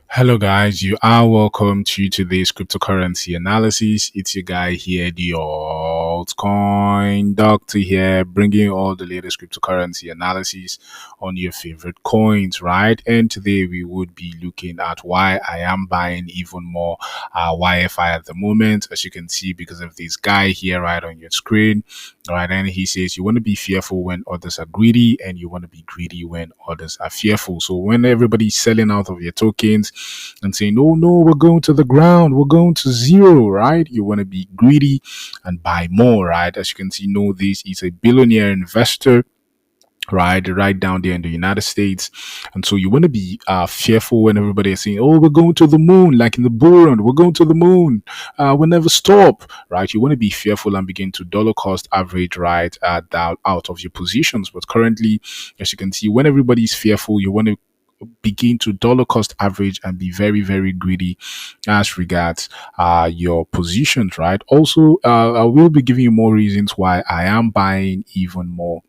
Hello guys, you are welcome to today's cryptocurrency analysis. It's your guy here, the altcoin doctor here, bringing you all the latest cryptocurrency analysis on your favorite coins, right? And today we would be looking at why I am buying even more YFI at the moment, as you can see, because of this guy here right on your screen. All right, and he says you want to be fearful when others are greedy, and you want to be greedy when others are fearful. So when everybody's selling out of your tokens and saying, "Oh no, we're going to the ground, we're going to zero," right? You want to be greedy and buy more, right? As you can see, know this is a billionaire investor, right down there in the United States. And so you want to be fearful when everybody is saying, "Oh, we're going to the moon," like in the bull run, "We're going to the moon, we'll never stop," right? You want to be fearful and begin to dollar cost average, right, out of your positions. But currently, as you can see, when everybody's fearful, you want to begin to dollar cost average and be very, very greedy as regards your positions, right? Also, I will be giving you more reasons why I am buying even more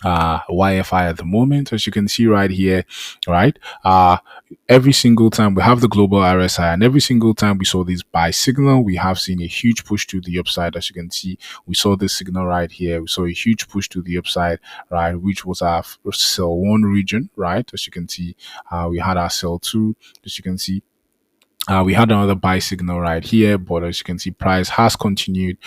YFI at the moment, as you can see right here, right? Every single time we have the global RSI, and every single time we saw this buy signal, we have seen a huge push to the upside. As you can see, we saw this signal right here. We saw a huge push to the upside, right? Which was our sell one region, right? As you can see, we had our sell two, as you can see. We had another buy signal right here, but as you can see, price has continued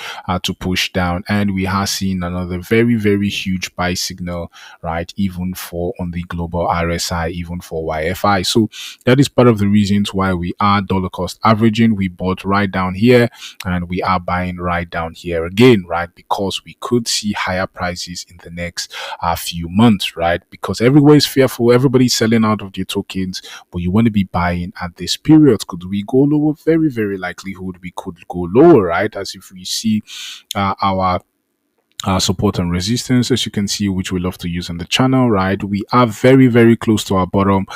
to push down, and we have seen another very, very huge buy signal, right? Even for on the global RSI, even for YFI. So that is part of the reasons why we are dollar cost averaging. We bought right down here, and we are buying right down here again, right? Because we could see higher prices in the next few months, right? Because everywhere is fearful, everybody's selling out of their tokens, but you want to be buying at this period. Could we go lower? Very, very likelihood we could go lower, right? As if we see our support and resistance, as you can see, which we love to use on the channel, right? We are very, very close to our bottom,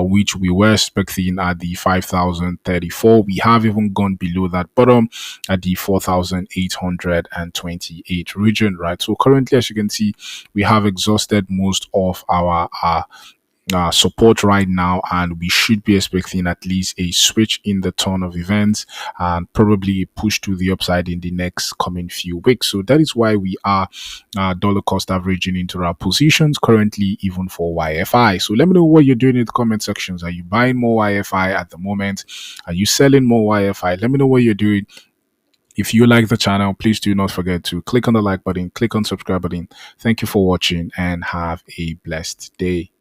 which we were expecting at the 5,034. We have even gone below that bottom at the 4,828 region, right? So currently, as you can see, we have exhausted most of our support right now, and we should be expecting at least a switch in the turn of events and probably a push to the upside in the next coming few weeks. So that is why we are dollar cost averaging into our positions currently, even for YFI. So let me know what you're doing in the comment sections. Are you buying more YFI at the moment? Are you selling more YFI? Let me know what you're doing. If you like the channel, please do not forget to click on the like button, click on subscribe button. Thank you for watching, and have a blessed day.